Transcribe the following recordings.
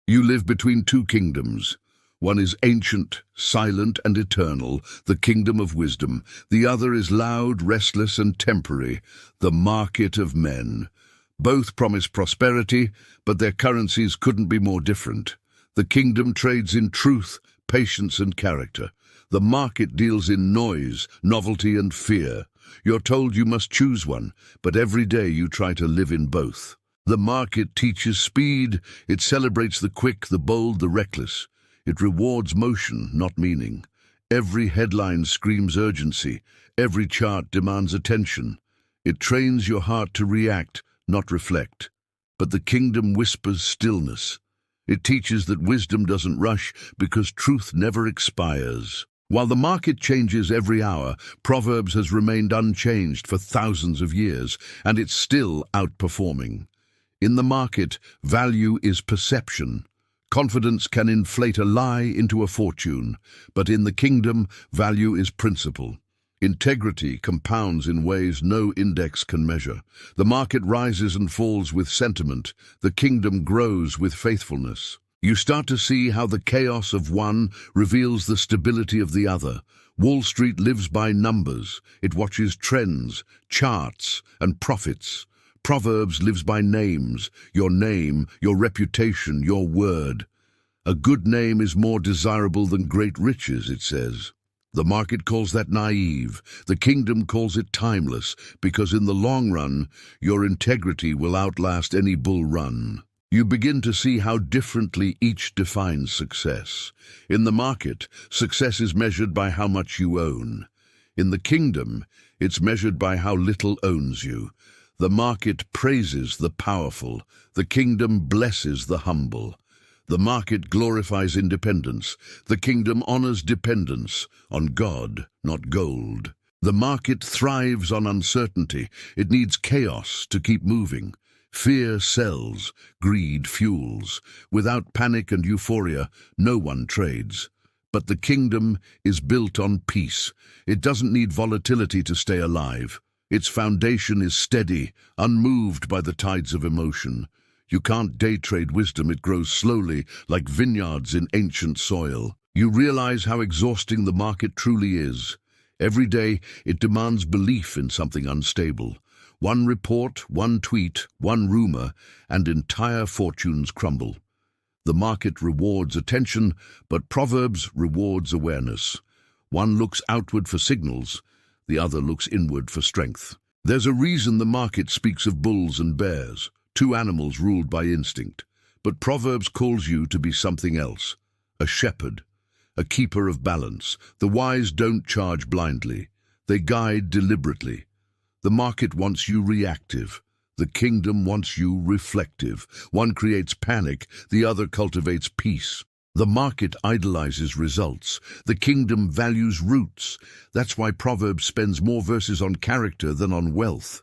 You live between two kingdoms. One is ancient, silent, and eternal, the kingdom of wisdom. The other is loud, restless, and temporary, the market of men. Both promise prosperity, but their currencies couldn't be more different. The kingdom trades in truth, patience, and character. The market deals in noise, novelty, and fear. You're told you must choose one, but every day you try to live in both. The market teaches speed. It celebrates the quick, the bold, the reckless. It rewards motion, not meaning. Every headline screams urgency. Every chart demands attention. It trains your heart to react, not reflect. But the kingdom whispers stillness. It teaches that wisdom doesn't rush because truth never expires. While the market changes every hour, Proverbs has remained unchanged for thousands of years, and it's still outperforming. In the market, value is perception. Confidence can inflate a lie into a fortune, but in the kingdom, value is principle. Integrity compounds in ways no index can measure. The market rises and falls with sentiment. The kingdom grows with faithfulness. You start to see how the chaos of one reveals the stability of the other. Wall Street lives by numbers. It watches trends, charts, and profits. Proverbs lives by names, your name, your reputation, your word. A good name is more desirable than great riches, it says. The market calls that naive. The kingdom calls it timeless, because in the long run, your integrity will outlast any bull run. You begin to see how differently each defines success. In the market, success is measured by how much you own. In the kingdom, it's measured by how little owns you. The market praises the powerful. The kingdom blesses the humble. The market glorifies independence. The kingdom honors dependence on God, not gold. The market thrives on uncertainty. It needs chaos to keep moving. Fear sells, greed fuels. Without panic and euphoria, no one trades. But the kingdom is built on peace. It doesn't need volatility to stay alive. Its foundation is steady, unmoved by the tides of emotion. You can't day trade wisdom. It grows slowly, like vineyards in ancient soil. You realize how exhausting the market truly is. Every day, it demands belief in something unstable. One report, one tweet, one rumor, and entire fortunes crumble. The market rewards attention, but Proverbs rewards awareness. One looks outward for signals, the other looks inward for strength. There's a reason the market speaks of bulls and bears, two animals ruled by instinct. But Proverbs calls you to be something else, a shepherd, a keeper of balance. The wise don't charge blindly. They guide deliberately. The market wants you reactive. The kingdom wants you reflective. One creates panic, the other cultivates peace. The market idolizes results. The kingdom values roots. That's why Proverbs spends more verses on character than on wealth.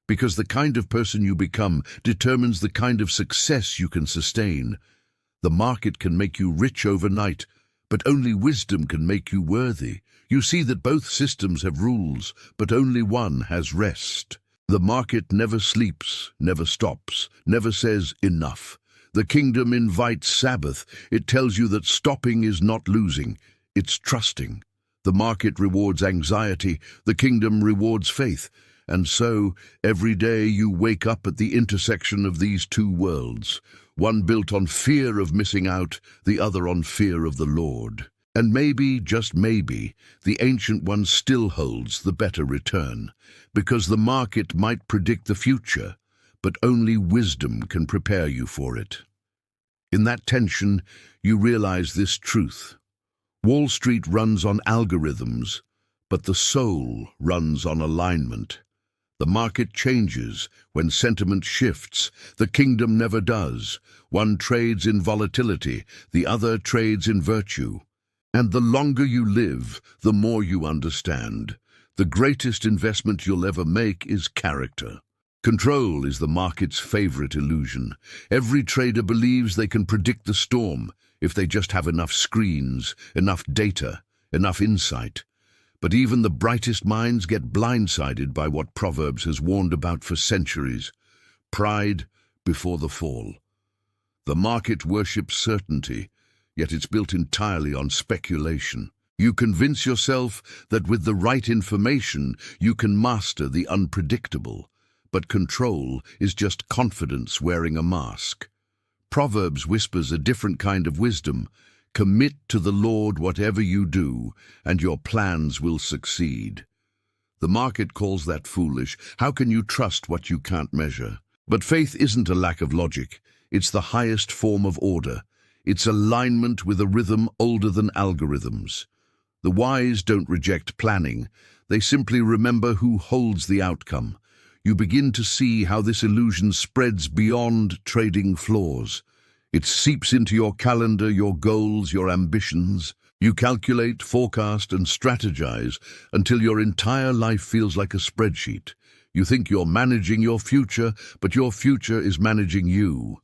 Because the kind of person you become determines the kind of success you can sustain. The market can make you rich overnight, but only wisdom can make you worthy. You see that both systems have rules, but only one has rest. The market never sleeps, never stops, never says enough. The kingdom invites Sabbath. It tells you that stopping is not losing, it's trusting. The market rewards anxiety, the kingdom rewards faith. And so, every day you wake up at the intersection of these two worlds, one built on fear of missing out, the other on fear of the Lord. And maybe, just maybe, the ancient one still holds the better return, because the market might predict the future, but only wisdom can prepare you for it. In that tension, you realize this truth. Wall Street runs on algorithms, but the soul runs on alignment. The market changes when sentiment shifts. The kingdom never does. One trades in volatility, the other trades in virtue. And the longer you live, the more you understand. The greatest investment you'll ever make is character. Control is the market's favorite illusion. Every trader believes they can predict the storm if they just have enough screens, enough data, enough insight. But even the brightest minds get blindsided by what Proverbs has warned about for centuries: pride before the fall. The market worships certainty, yet it's built entirely on speculation. You convince yourself that with the right information you can master the unpredictable, but control is just confidence wearing a mask. Proverbs whispers a different kind of wisdom. Commit to the Lord whatever you do, and your plans will succeed. The market calls that foolish. How can you trust what you can't measure? But faith isn't a lack of logic. It's the highest form of order. It's alignment with a rhythm older than algorithms. The wise don't reject planning. They simply remember who holds the outcome. You begin to see how this illusion spreads beyond trading floors. It seeps into your calendar, your goals, your ambitions. You calculate, forecast, and strategize until your entire life feels like a spreadsheet. You think you're managing your future, but your future is managing you.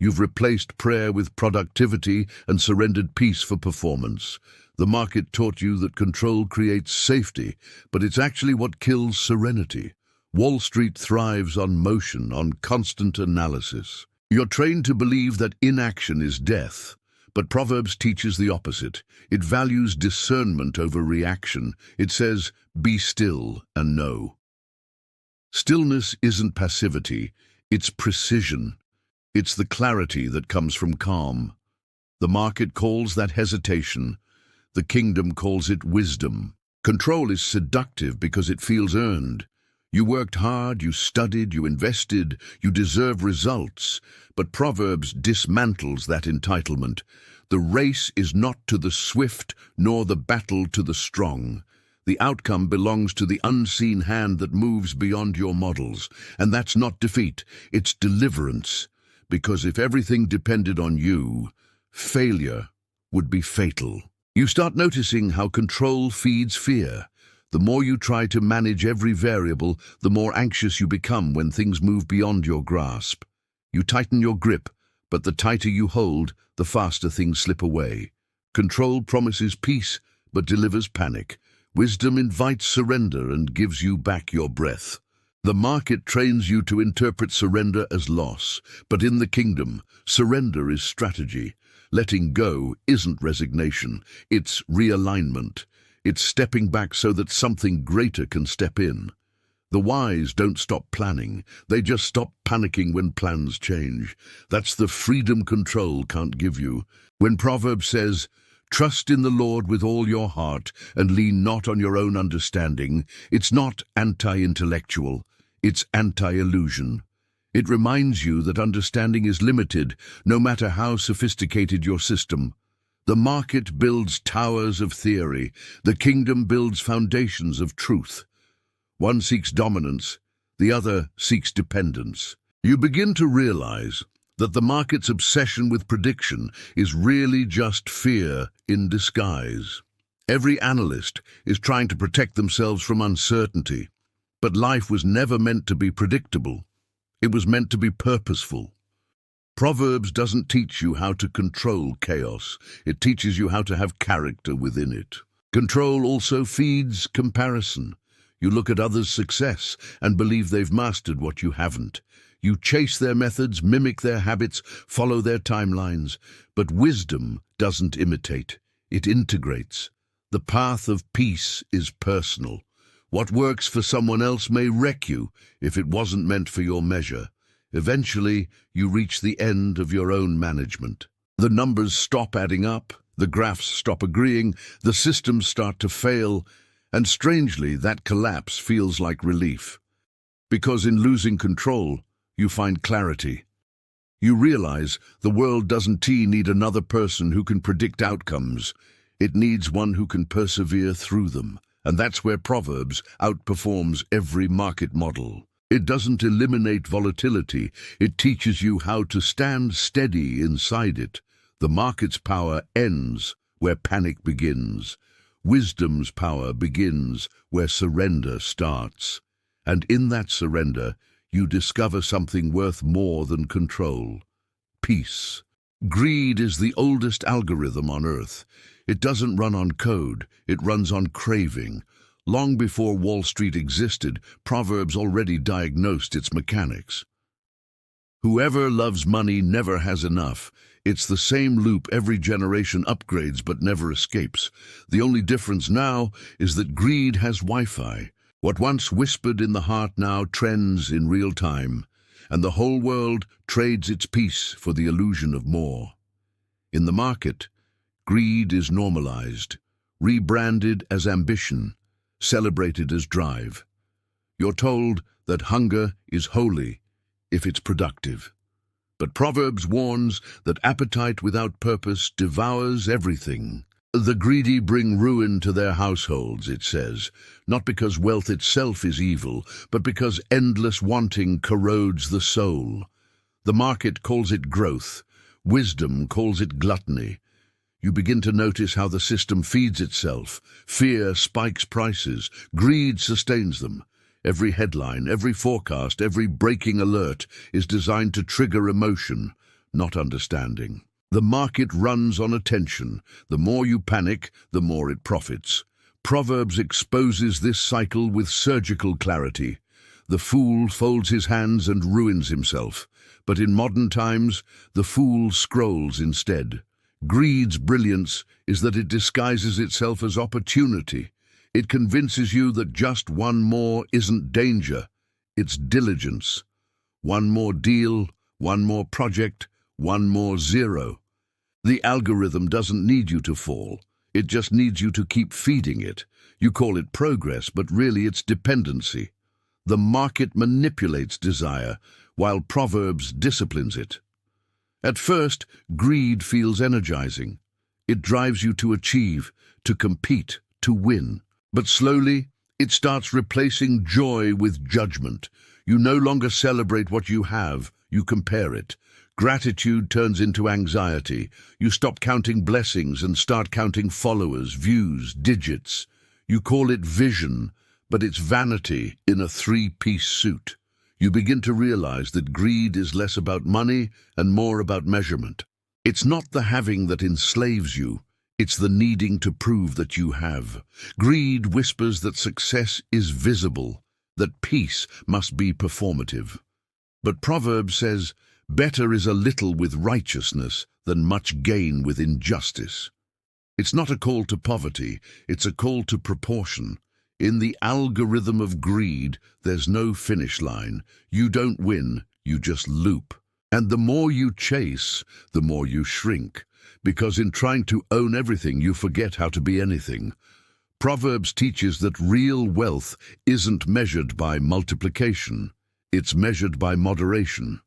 You've replaced prayer with productivity and surrendered peace for performance. The market taught you that control creates safety, but it's actually what kills serenity. Wall Street thrives on motion, on constant analysis. You're trained to believe that inaction is death, but Proverbs teaches the opposite. It values discernment over reaction. It says, "Be still and know." Stillness isn't passivity, it's precision. It's the clarity that comes from calm. The market calls that hesitation. The kingdom calls it wisdom. Control is seductive because it feels earned. You worked hard, you studied, you invested, you deserve results. But Proverbs dismantles that entitlement. The race is not to the swift, nor the battle to the strong. The outcome belongs to the unseen hand that moves beyond your models. And that's not defeat, it's deliverance. Because if everything depended on you, failure would be fatal. You start noticing how control feeds fear. The more you try to manage every variable, the more anxious you become when things move beyond your grasp. You tighten your grip, but the tighter you hold, the faster things slip away. Control promises peace, but delivers panic. Wisdom invites surrender and gives you back your breath. The market trains you to interpret surrender as loss, but in the kingdom, surrender is strategy. Letting go isn't resignation, it's realignment. It's stepping back so that something greater can step in. The wise don't stop planning, they just stop panicking when plans change. That's the freedom control can't give you. When Proverbs says, "Trust in the Lord with all your heart and lean not on your own understanding," it's not anti-intellectual, it's anti-illusion. It reminds you that understanding is limited, no matter how sophisticated your system. The market builds towers of theory. The kingdom builds foundations of truth. One seeks dominance, the other seeks dependence. You begin to realize that the market's obsession with prediction is really just fear in disguise. Every analyst is trying to protect themselves from uncertainty, but life was never meant to be predictable. It was meant to be purposeful. Proverbs doesn't teach you how to control chaos. It teaches you how to have character within it. Control also feeds comparison. You look at others' success and believe they've mastered what you haven't. You chase their methods, mimic their habits, follow their timelines. But wisdom doesn't imitate, it integrates. The path of peace is personal. What works for someone else may wreck you if it wasn't meant for your measure. Eventually, you reach the end of your own management. The numbers stop adding up, the graphs stop agreeing, the systems start to fail, and strangely, that collapse feels like relief. Because in losing control, you find clarity. You realize the world doesn't need another person who can predict outcomes. It needs one who can persevere through them. And that's where Proverbs outperforms every market model. It doesn't eliminate volatility, it teaches you how to stand steady inside it. The market's power ends where panic begins. Wisdom's power begins where surrender starts. And in that surrender, you discover something worth more than control. Peace. Greed is the oldest algorithm on Earth. It doesn't run on code, it runs on craving. Long before Wall Street existed, Proverbs already diagnosed its mechanics. Whoever loves money never has enough. It's the same loop every generation upgrades but never escapes. The only difference now is that greed has Wi-Fi. What once whispered in the heart now trends in real time, and the whole world trades its peace for the illusion of more. In the market, greed is normalized, rebranded as ambition, celebrated as drive. You're told that hunger is holy if it's productive. But Proverbs warns that appetite without purpose devours everything. The greedy bring ruin to their households, it says, not because wealth itself is evil, but because endless wanting corrodes the soul. The market calls it growth. Wisdom calls it gluttony. You begin to notice how the system feeds itself. Fear spikes prices. Greed sustains them. Every headline, every forecast, every breaking alert is designed to trigger emotion, not understanding. The market runs on attention. The more you panic, the more it profits. Proverbs exposes this cycle with surgical clarity. The fool folds his hands and ruins himself. But in modern times, the fool scrolls instead. Greed's brilliance is that it disguises itself as opportunity. It convinces you that just one more isn't danger, it's diligence. One more deal, one more project, one more zero. The algorithm doesn't need you to fall. It just needs you to keep feeding it. You call it progress, but really it's dependency. The market manipulates desire, while Proverbs disciplines it. At first, greed feels energizing. It drives you to achieve, to compete, to win. But slowly, it starts replacing joy with judgment. You no longer celebrate what you have, you compare it. Gratitude turns into anxiety. You stop counting blessings and start counting followers, views, digits. You call it vision, but it's vanity in a three-piece suit. You begin to realize that greed is less about money and more about measurement. It's not the having that enslaves you, it's the needing to prove that you have. Greed whispers that success is visible, that peace must be performative. But Proverbs says, better is a little with righteousness than much gain with injustice. It's not a call to poverty, it's a call to proportion. In the algorithm of greed, there's no finish line. You don't win, you just loop. And the more you chase, the more you shrink. Because in trying to own everything, you forget how to be anything. Proverbs teaches that real wealth isn't measured by multiplication. It's measured by moderation.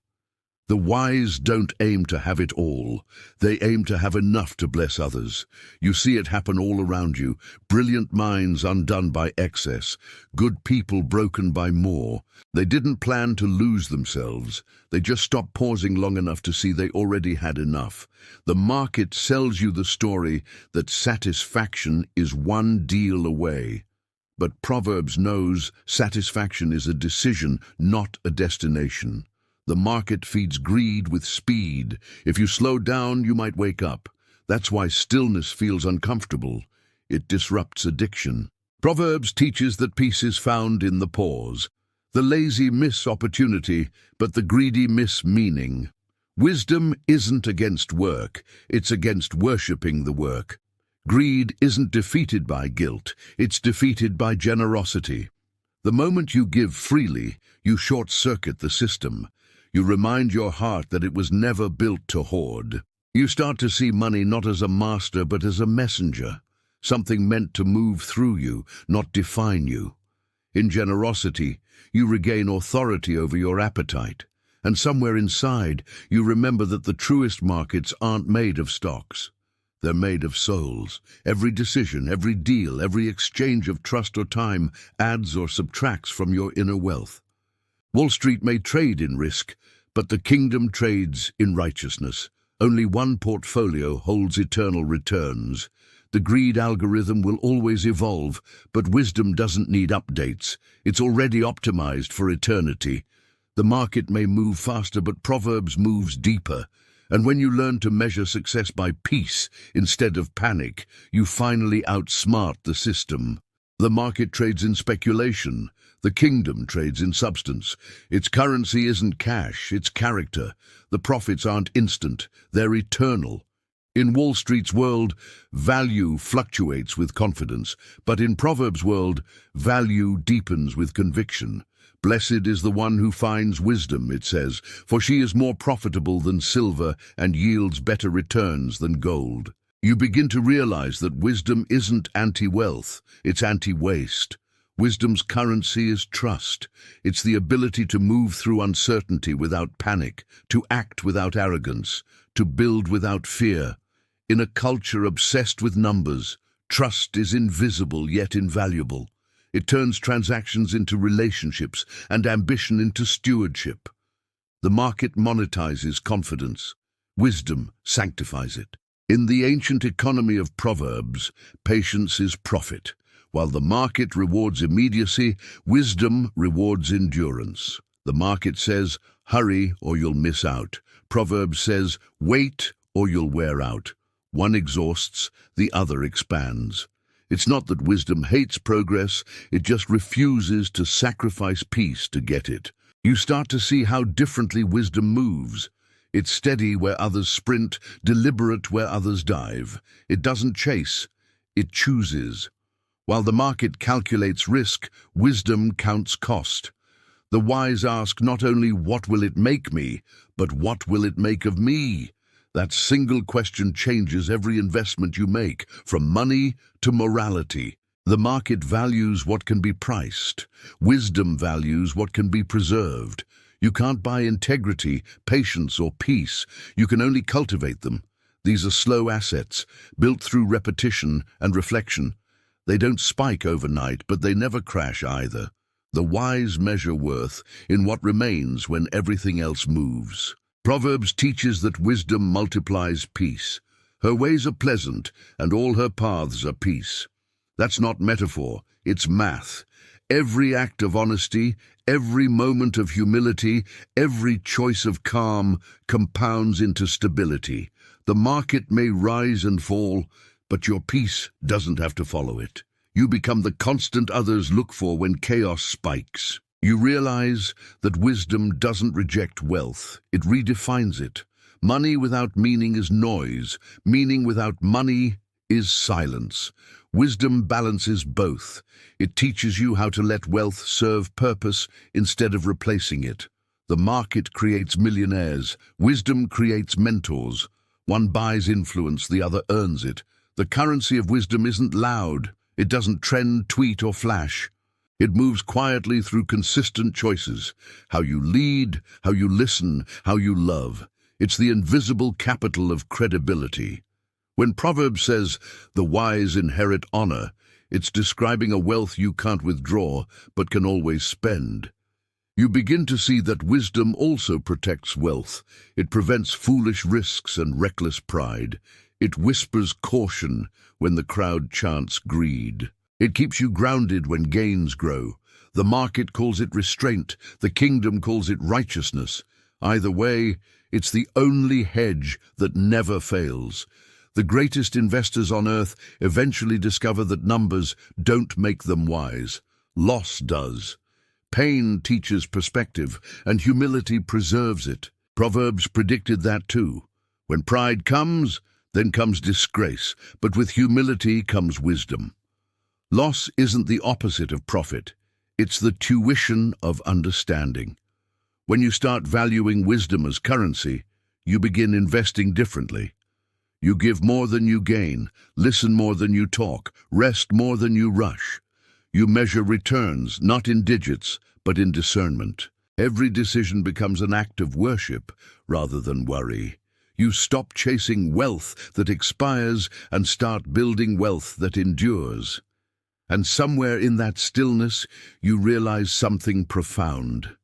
The wise don't aim to have it all. They aim to have enough to bless others. You see it happen all around you. Brilliant minds undone by excess. Good people broken by more. They didn't plan to lose themselves. They just stopped pausing long enough to see they already had enough. The market sells you the story that satisfaction is one deal away. But Proverbs knows satisfaction is a decision, not a destination. The market feeds greed with speed. If you slow down, you might wake up. That's why stillness feels uncomfortable. It disrupts addiction. Proverbs teaches that peace is found in the pause. The lazy miss opportunity, but the greedy miss meaning. Wisdom isn't against work, it's against worshipping the work. Greed isn't defeated by guilt, it's defeated by generosity. The moment you give freely, you short-circuit the system. You remind your heart that it was never built to hoard. You start to see money not as a master but as a messenger, something meant to move through you, not define you. In generosity, you regain authority over your appetite, and somewhere inside, you remember that the truest markets aren't made of stocks. They're made of souls. Every decision, every deal, every exchange of trust or time adds or subtracts from your inner wealth. Wall Street may trade in risk, but the kingdom trades in righteousness. Only one portfolio holds eternal returns. The greed algorithm will always evolve, but wisdom doesn't need updates. It's already optimized for eternity. The market may move faster, but Proverbs moves deeper. And when you learn to measure success by peace instead of panic, you finally outsmart the system. The market trades in speculation. The kingdom trades in substance. Its currency isn't cash, it's character. The profits aren't instant, they're eternal. In Wall Street's world, value fluctuates with confidence, but in Proverbs' world, value deepens with conviction. Blessed is the one who finds wisdom, it says, for she is more profitable than silver and yields better returns than gold. You begin to realize that wisdom isn't anti-wealth, it's anti-waste. Wisdom's currency is trust. It's the ability to move through uncertainty without panic, to act without arrogance, to build without fear. In a culture obsessed with numbers, trust is invisible yet invaluable. It turns transactions into relationships and ambition into stewardship. The market monetizes confidence. Wisdom sanctifies it. In the ancient economy of Proverbs, patience is profit. While the market rewards immediacy, wisdom rewards endurance. The market says, hurry or you'll miss out. Proverbs says, wait or you'll wear out. One exhausts, the other expands. It's not that wisdom hates progress, it just refuses to sacrifice peace to get it. You start to see how differently wisdom moves. It's steady where others sprint, deliberate where others dive. It doesn't chase, it chooses. While the market calculates risk, wisdom counts cost. The wise ask not only what will it make me, but what will it make of me? That single question changes every investment you make, from money to morality. The market values what can be priced. Wisdom values what can be preserved. You can't buy integrity, patience, or peace. You can only cultivate them. These are slow assets, built through repetition and reflection. They don't spike overnight, but they never crash either. The wise measure worth in what remains when everything else moves. Proverbs teaches that wisdom multiplies peace. Her ways are pleasant, and all her paths are peace. That's not metaphor, it's math. Every act of honesty, every moment of humility, every choice of calm compounds into stability. The market may rise and fall, but your peace doesn't have to follow it. You become the constant others look for when chaos spikes. You realize that wisdom doesn't reject wealth, it redefines it. Money without meaning is noise. Meaning without money is silence. Wisdom balances both. It teaches you how to let wealth serve purpose instead of replacing it. The market creates millionaires. Wisdom creates mentors. One buys influence, the other earns it. The currency of wisdom isn't loud. It doesn't trend, tweet, or flash. It moves quietly through consistent choices. How you lead, how you listen, how you love. It's the invisible capital of credibility. When Proverbs says, the wise inherit honor, it's describing a wealth you can't withdraw, but can always spend. You begin to see that wisdom also protects wealth. It prevents foolish risks and reckless pride. It whispers caution when the crowd chants greed. It keeps you grounded when gains grow. The market calls it restraint, the kingdom calls it righteousness. Either way, it's the only hedge that never fails. The greatest investors on earth eventually discover that numbers don't make them wise. Loss does. Pain teaches perspective, and humility preserves it. Proverbs predicted that too. When pride comes, then comes disgrace, but with humility comes wisdom. Loss isn't the opposite of profit. It's the tuition of understanding. When you start valuing wisdom as currency, you begin investing differently. You give more than you gain, listen more than you talk, rest more than you rush. You measure returns, not in digits, but in discernment. Every decision becomes an act of worship rather than worry. You stop chasing wealth that expires and start building wealth that endures. And somewhere in that stillness, you realize something profound.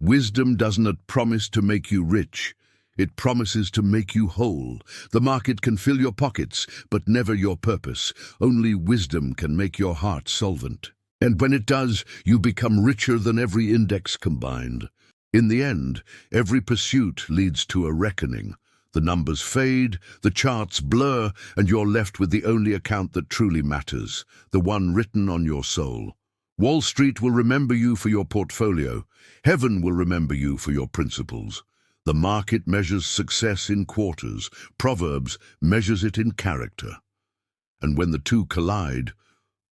Wisdom doesn't promise to make you rich. It promises to make you whole. The market can fill your pockets, but never your purpose. Only wisdom can make your heart solvent. And when it does, you become richer than every index combined. In the end, every pursuit leads to a reckoning. The numbers fade, the charts blur, and you're left with the only account that truly matters, the one written on your soul. Wall Street will remember you for your portfolio. Heaven will remember you for your principles. The market measures success in quarters. Proverbs measures it in character. And when the two collide,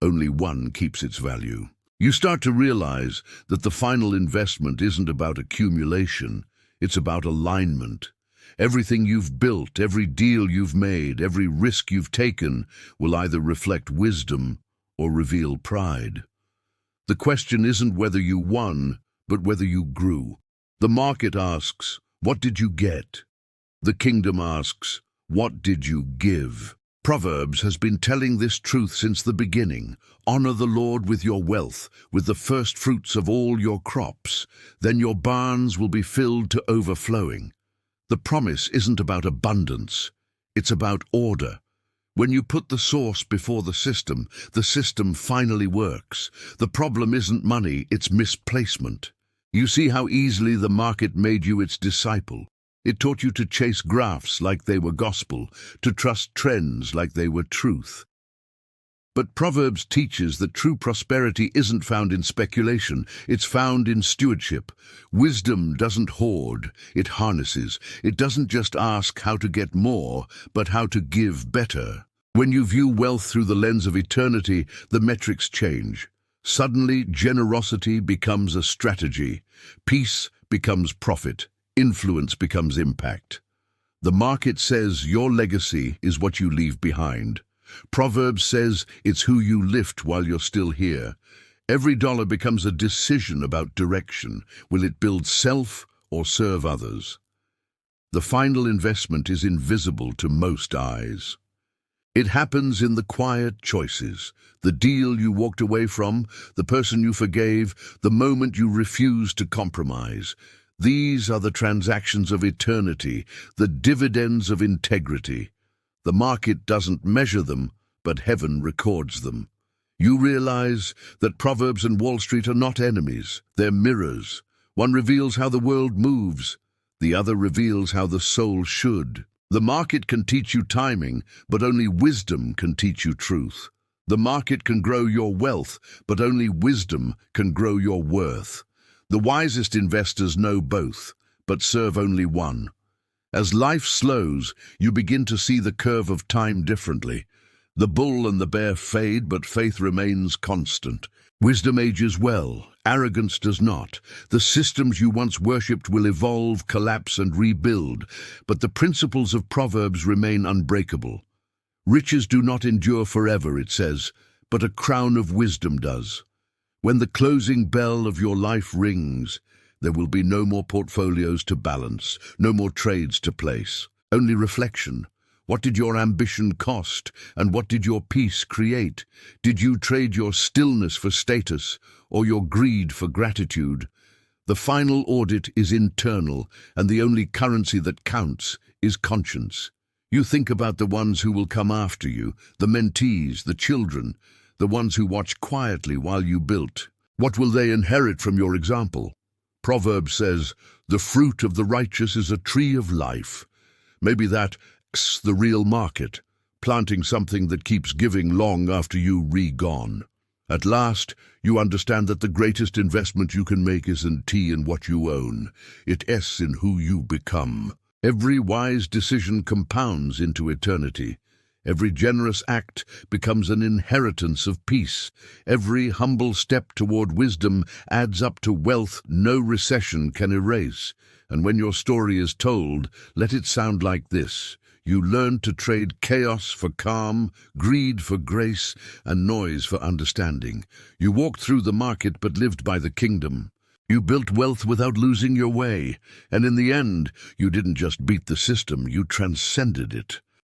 only one keeps its value. You start to realize that the final investment isn't about accumulation, it's about alignment. Everything you've built, every deal you've made, every risk you've taken will either reflect wisdom or reveal pride. The question isn't whether you won, but whether you grew. The market asks, what did you get? The kingdom asks, what did you give? Proverbs has been telling this truth since the beginning. Honor the Lord with your wealth, with the first fruits of all your crops. Then your barns will be filled to overflowing. The promise isn't about abundance, it's about order. When you put the source before the system finally works. The problem isn't money, it's misplacement. You see how easily the market made you its disciple. It taught you to chase graphs like they were gospel, to trust trends like they were truth. But Proverbs teaches that true prosperity isn't found in speculation, it's found in stewardship. Wisdom doesn't hoard, it harnesses. It doesn't just ask how to get more, but how to give better. When you view wealth through the lens of eternity, the metrics change. Suddenly, generosity becomes a strategy. Peace becomes profit. Influence becomes impact. The market says your legacy is what you leave behind. Proverbs says it's who you lift while you're still here. Every dollar becomes a decision about direction. Will it build self or serve others? The final investment is invisible to most eyes. It happens in the quiet choices, the deal you walked away from, the person you forgave, the moment you refused to compromise. These are the transactions of eternity, the dividends of integrity. The market doesn't measure them, but heaven records them. You realize that Proverbs and Wall Street are not enemies, they're mirrors. One reveals how the world moves, the other reveals how the soul should. The market can teach you timing, but only wisdom can teach you truth. The market can grow your wealth, but only wisdom can grow your worth. The wisest investors know both, but serve only one. As life slows, you begin to see the curve of time differently. The bull and the bear fade, but faith remains constant. Wisdom ages well, arrogance does not. The systems you once worshipped will evolve, collapse, and rebuild, but the principles of Proverbs remain unbreakable. Riches do not endure forever, it says, but a crown of wisdom does. When the closing bell of your life rings, there will be no more portfolios to balance, no more trades to place, only reflection. What did your ambition cost, and what did your peace create? Did you trade your stillness for status, or your greed for gratitude? The final audit is internal, and the only currency that counts is conscience. You think about the ones who will come after you, the mentees, the children, the ones who watch quietly while you built. What will they inherit from your example? Proverbs says, the fruit of the righteous is a tree of life. Maybe that's the real market, planting something that keeps giving long after you're gone. At last, you understand that the greatest investment you can make isn't in what you own. It's in who you become. Every wise decision compounds into eternity. Every generous act becomes an inheritance of peace. Every humble step toward wisdom adds up to wealth no recession can erase. And when your story is told, let it sound like this. You learned to trade chaos for calm, greed for grace, and noise for understanding. You walked through the market but lived by the kingdom. You built wealth without losing your way, and in the end, you didn't just beat the system, you transcended it.